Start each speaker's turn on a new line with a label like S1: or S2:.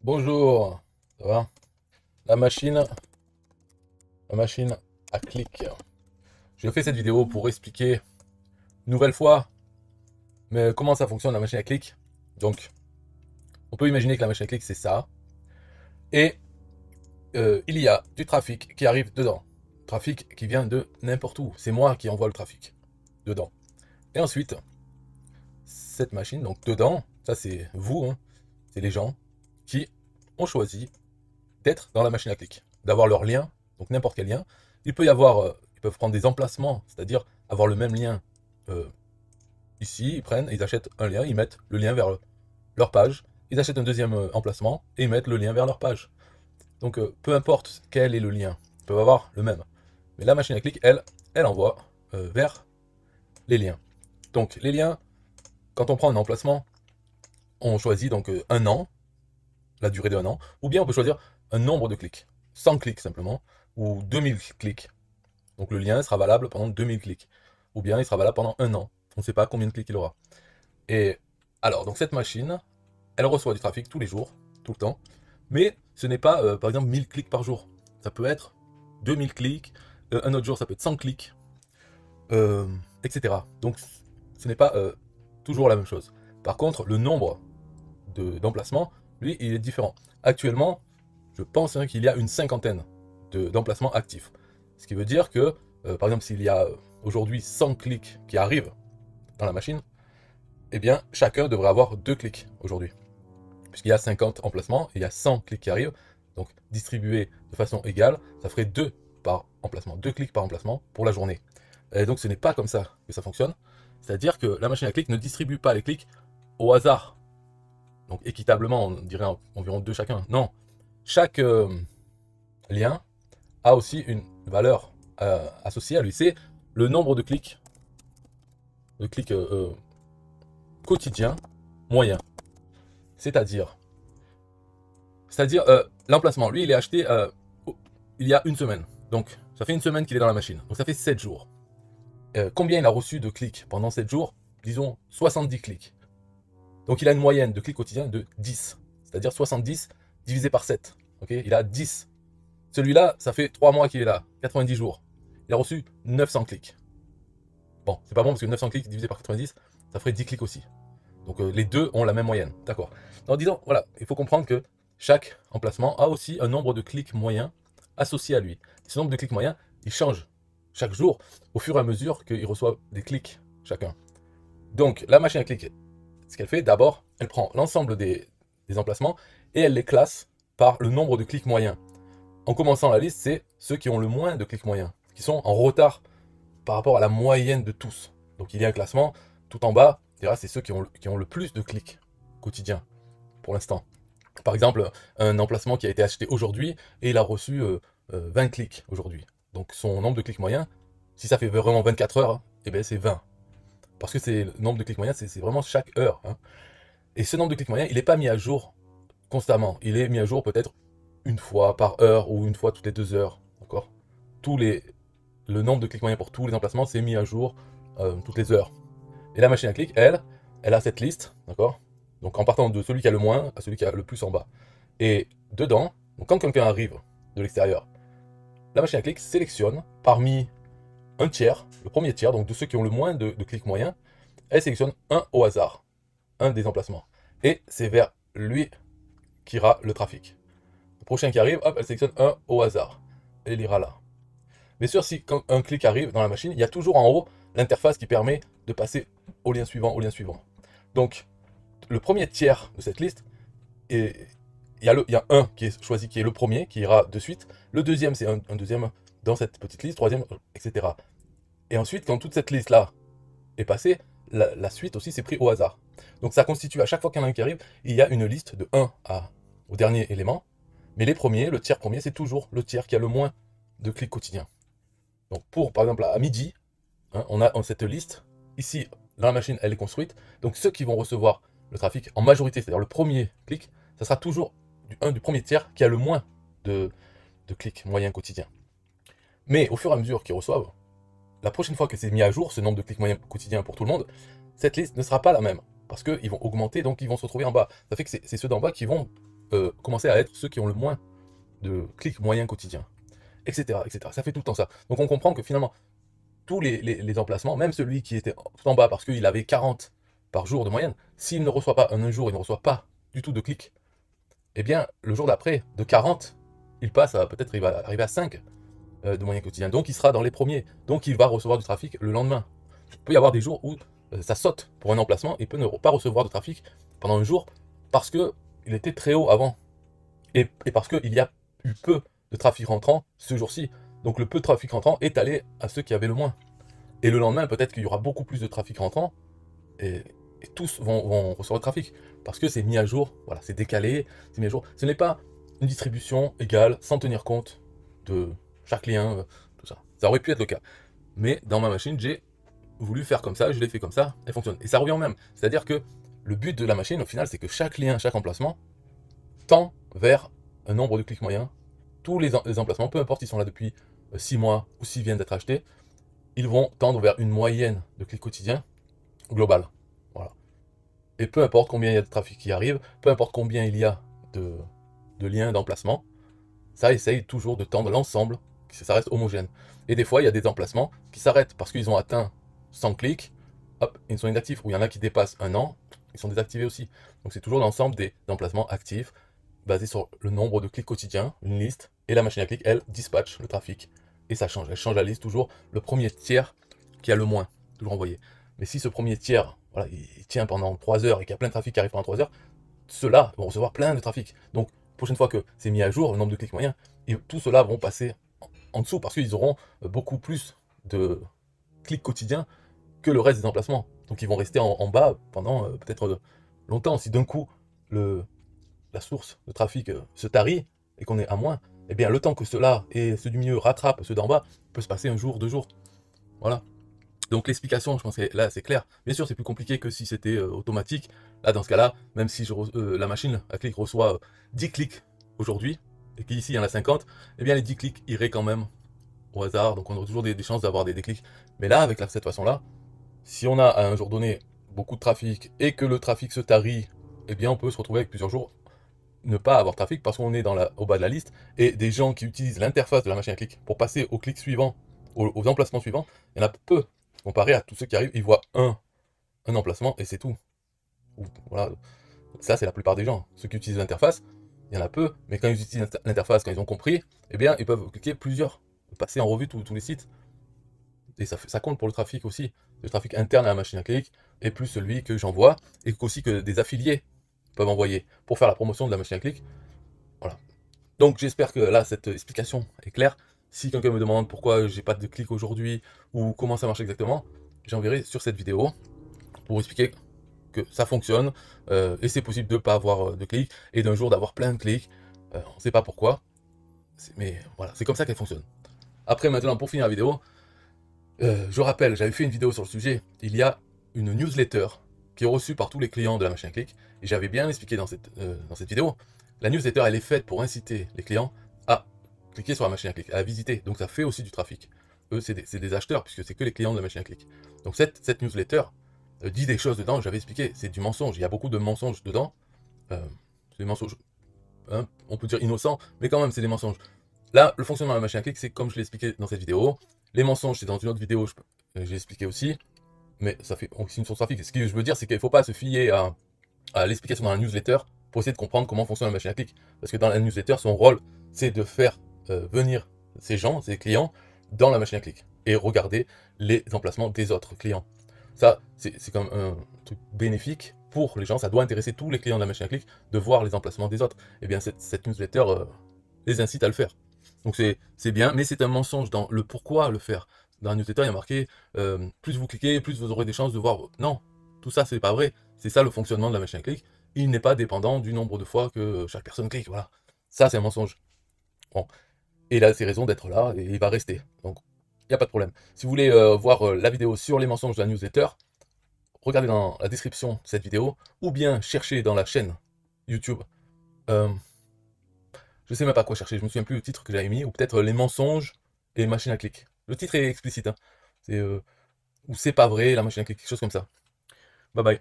S1: Bonjour, ça va? La machine, la machine à clic. J'ai fait cette vidéo pour expliquer une nouvelle fois mais comment ça fonctionne la machine à clic. Donc, on peut imaginer que la machine à clic c'est ça, et il y a du trafic qui arrive dedans. Trafic qui vient de n'importe où. C'est moi qui envoie le trafic dedans. Et ensuite, cette machine, donc dedans, ça c'est vous, hein, c'est les gens qui ont choisi d'être dans la machine à clic, d'avoir leur lien, donc n'importe quel lien. Il peut y avoir, ils peuvent prendre des emplacements, c'est-à-dire avoir le même lien euh, ici, ils prennent, ils achètent un lien, ils mettent le lien vers leur page, ils achètent un deuxième emplacement et ils mettent le lien vers leur page. Donc peu importe quel est le lien, ils peuvent avoir le même. Mais la machine à clic, elle envoie vers les liens. Donc les liens, quand on prend un emplacement, on choisit donc un an, la durée d'un an, ou bien on peut choisir un nombre de clics, 100 clics simplement, ou 2000 clics. Donc le lien sera valable pendant 2000 clics, ou bien il sera valable pendant un an. On ne sait pas combien de clics il aura. Et alors, donc cette machine, elle reçoit du trafic tous les jours, tout le temps, mais ce n'est pas, par exemple, 1000 clics par jour. Ça peut être 2000 clics, un autre jour ça peut être 100 clics, etc. Donc ce n'est pas toujours la même chose. Par contre, le nombre d'emplacements, lui, il est différent. Actuellement, je pense hein, qu'il y a une cinquantaine d'emplacements actifs. Ce qui veut dire que, par exemple, s'il y a aujourd'hui 100 clics qui arrivent dans la machine, eh bien, chacun devrait avoir 2 clics aujourd'hui. Puisqu'il y a 50 emplacements et il y a 100 clics qui arrivent, donc distribués de façon égale, ça ferait 2 par emplacement, 2 clics par emplacement pour la journée. Et donc ce n'est pas comme ça que ça fonctionne. C'est-à-dire que la machine à clics ne distribue pas les clics au hasard. Donc équitablement, on dirait environ 2 chacun. Non, chaque lien a aussi une valeur associée à lui. C'est le nombre de clics quotidiens moyen. C'est-à-dire, l'emplacement, lui, il est acheté il y a une semaine. Donc, ça fait une semaine qu'il est dans la machine. Donc, ça fait 7 jours. Combien il a reçu de clics pendant 7 jours? Disons 70 clics. Donc, il a une moyenne de clics quotidiens de 10. C'est-à-dire 70 divisé par 7. Okay, il a 10. Celui-là, ça fait 3 mois qu'il est là, 90 jours. Il a reçu 900 clics. Bon, c'est pas bon parce que 900 clics divisé par 90, ça ferait 10 clics aussi. Donc les deux ont la même moyenne, d'accord. En disant, voilà, il faut comprendre que chaque emplacement a aussi un nombre de clics moyens associé à lui. Ce nombre de clics moyens, il change chaque jour au fur et à mesure qu'il reçoit des clics chacun. Donc la machine à clics, ce qu'elle fait, d'abord, elle prend l'ensemble des emplacements et elle les classe par le nombre de clics moyens. En commençant la liste, c'est ceux qui ont le moins de clics moyens, qui sont en retard par rapport à la moyenne de tous. Donc il y a un classement, tout en bas, c'est ceux qui ont le plus de clics quotidiens, pour l'instant. Par exemple, un emplacement qui a été acheté aujourd'hui, et il a reçu 20 clics aujourd'hui. Donc son nombre de clics moyen, si ça fait vraiment 24 heures, hein, eh ben c'est 20. Parce que c'est le nombre de clics moyens, c'est vraiment chaque heure. Hein. Et ce nombre de clics moyens, il n'est pas mis à jour constamment. Il est mis à jour peut-être une fois par heure ou une fois toutes les 2 heures. D'accord. Tous les, le nombre de clics moyens pour tous les emplacements, c'est mis à jour toutes les heures. Et la machine à clics, elle a cette liste, d'accord. Donc en partant de celui qui a le moins à celui qui a le plus en bas. Et dedans, donc quand quelqu'un arrive de l'extérieur, la machine à clics sélectionne parmi un tiers, le premier tiers, donc de ceux qui ont le moins de clics moyens, elle sélectionne un au hasard, un des emplacements. Et c'est vers lui qu'ira le trafic. Le prochain qui arrive, hop, elle sélectionne un au hasard. Et il ira là. Bien sûr, si quand un clic arrive dans la machine, il y a toujours en haut l'interface qui permet de passer au lien suivant, au lien suivant. Donc, le premier tiers de cette liste, il y a un qui est choisi, qui est le premier, qui ira de suite. Le deuxième, c'est un deuxième dans cette petite liste, troisième, etc. Et ensuite, quand toute cette liste-là est passée, la suite aussi s'est pris au hasard. Donc ça constitue, à chaque fois qu'il y en a un qui arrive, il y a une liste de 1 au dernier élément. Mais les premiers, le tiers premier, c'est toujours le tiers qui a le moins de clics quotidiens. Donc pour, par exemple, à midi, hein, on a cette liste. Ici, dans la machine, elle est construite. Donc ceux qui vont recevoir le trafic en majorité, c'est-à-dire le premier clic, ça sera toujours du premier tiers qui a le moins de clics moyens quotidiens. Mais au fur et à mesure qu'ils reçoivent, la prochaine fois que c'est mis à jour, ce nombre de clics moyens quotidiens pour tout le monde, cette liste ne sera pas la même. Parce qu'ils vont augmenter, donc ils vont se retrouver en bas. Ça fait que c'est ceux d'en bas qui vont commencer à être ceux qui ont le moins de clics moyens quotidiens, etc., etc. Ça fait tout le temps ça. Donc on comprend que finalement, tous les emplacements, même celui qui était tout en bas parce qu'il avait 40 par jour de moyenne, s'il ne reçoit pas un jour, il ne reçoit pas du tout de clics, eh bien, le jour d'après, de 40, il passe à peut-être il va arriver à 5 de moyenne quotidien. Donc il sera dans les premiers. Donc il va recevoir du trafic le lendemain. Il peut y avoir des jours où ça saute pour un emplacement et peut ne pas recevoir de trafic pendant un jour parce qu'il était très haut avant. Et parce qu'il y a eu peu de trafic rentrant ce jour-ci. Donc le peu de trafic rentrant est allé à ceux qui avaient le moins. Et le lendemain, peut-être qu'il y aura beaucoup plus de trafic rentrant et tous vont recevoir le trafic. Parce que c'est mis à jour, voilà, c'est décalé, c'est mis à jour. Ce n'est pas une distribution égale sans tenir compte de chaque lien, tout ça. Ça aurait pu être le cas. Mais dans ma machine, j'ai voulu faire comme ça, je l'ai fait comme ça, elle fonctionne. Et ça revient au même. C'est-à-dire que le but de la machine, au final, c'est que chaque lien, chaque emplacement tend vers un nombre de clics moyens. Tous les emplacements, peu importe s'ils sont là depuis 6 mois ou s'ils viennent d'être achetés, ils vont tendre vers une moyenne de clics quotidiens globale. Voilà. Et peu importe combien il y a de trafic qui arrive, peu importe combien il y a de liens d'emplacement, ça essaye toujours de tendre l'ensemble, que ça reste homogène. Et des fois, il y a des emplacements qui s'arrêtent parce qu'ils ont atteint 100 clics, hop, ils sont inactifs. Ou il y en a qui dépassent un an, ils sont désactivés aussi. Donc c'est toujours l'ensemble des emplacements actifs, basé sur le nombre de clics quotidiens, une liste, et la machine à clics, elle, dispatche le trafic. Et ça change, elle change la liste toujours, le premier tiers qui a le moins, toujours envoyé. Mais si ce premier tiers, voilà, il tient pendant 3 heures et qu'il y a plein de trafic qui arrive pendant 3 heures, ceux-là vont recevoir plein de trafic. Donc, prochaine fois que c'est mis à jour, le nombre de clics moyens, et tous ceux-là vont passer en dessous parce qu'ils auront beaucoup plus de clics quotidiens que le reste des emplacements. Donc ils vont rester en bas pendant peut-être longtemps. Si d'un coup la source de trafic se tarit et qu'on est à moins, eh bien le temps que ceux-là et ceux du milieu rattrapent ceux d'en bas, peut se passer un jour, 2 jours. Voilà. Donc l'explication, je pense que là c'est clair. Bien sûr, c'est plus compliqué que si c'était automatique. Là, dans ce cas-là, même si la machine à clic reçoit 10 clics aujourd'hui, et qu'ici il y en a 50, eh bien les 10 clics iraient quand même au hasard. Donc on aura toujours des chances d'avoir des clics. Mais là, avec cette façon-là, si on a à un jour donné beaucoup de trafic et que le trafic se tarit, eh bien on peut se retrouver avec plusieurs jours ne pas avoir de trafic parce qu'on est au bas de la liste. Et des gens qui utilisent l'interface de la machine à clic pour passer au clic suivant, aux emplacements suivants, il y en a peu. Comparé à tous ceux qui arrivent, ils voient un emplacement et c'est tout. Voilà. Ça, c'est la plupart des gens. Ceux qui utilisent l'interface, il y en a peu, mais quand ils utilisent l'interface, quand ils ont compris, eh bien, ils peuvent cliquer plusieurs, passer en revue tous les sites. Et ça compte pour le trafic aussi. Le trafic interne à la machine à clic, et plus celui que j'envoie, et aussi que des affiliés peuvent envoyer pour faire la promotion de la machine à clic. Voilà. Donc j'espère que là, cette explication est claire. Si quelqu'un me demande pourquoi j'ai pas de clic aujourd'hui, ou comment ça marche exactement, j'enverrai sur cette vidéo pour expliquer que ça fonctionne, et c'est possible de ne pas avoir de clics, et d'un jour d'avoir plein de clics. On ne sait pas pourquoi, mais voilà, c'est comme ça qu'elle fonctionne. Après, maintenant, pour finir la vidéo, je rappelle, j'avais fait une vidéo sur le sujet, il y a une newsletter qui est reçue par tous les clients de la machine à clic, et j'avais bien expliqué dans cette vidéo. La newsletter, elle est faite pour inciter les clients à cliquer sur la machine à clic, à visiter, donc ça fait aussi du trafic. Eux, c'est des acheteurs, puisque c'est que les clients de la machine à clic. Donc cette newsletter dit des choses dedans, j'avais expliqué, c'est du mensonge, il y a beaucoup de mensonges dedans. C'est des mensonges, hein, on peut dire innocents, mais quand même c'est des mensonges. Là, le fonctionnement de la machine à clic, c'est comme je l'ai expliqué dans cette vidéo. Les mensonges, c'est dans une autre vidéo, j'ai expliqué aussi, mais ça fait aussi une source de trafic. Ce que je veux dire, c'est qu'il ne faut pas se fier à l'explication dans la newsletter pour essayer de comprendre comment fonctionne la machine à clic. Parce que dans la newsletter, son rôle, c'est de faire venir ces gens, ces clients, dans la machine à clic et regarder les emplacements des autres clients. Ça, c'est comme un truc bénéfique pour les gens. Ça doit intéresser tous les clients de la machine à clic de voir les emplacements des autres. Et bien, cette newsletter les incite à le faire. Donc c'est bien, mais c'est un mensonge dans le pourquoi le faire. Dans la newsletter, il y a marqué plus vous cliquez, plus vous aurez des chances de voir. Non, tout ça, c'est pas vrai. C'est ça le fonctionnement de la machine à clic. Il n'est pas dépendant du nombre de fois que chaque personne clique. Voilà. Ça, c'est un mensonge. Bon. Et il a ses raisons d'être là et il va rester. Donc, il n'y a pas de problème. Si vous voulez voir la vidéo sur les mensonges de la newsletter, regardez dans la description de cette vidéo, ou bien cherchez dans la chaîne YouTube. Je sais même pas quoi chercher, je me souviens plus le titre que j'avais mis, ou peut-être les mensonges et machine à clic. Le titre est explicite, hein. C'est ou c'est pas vrai, la machine à clic, quelque chose comme ça. Bye bye.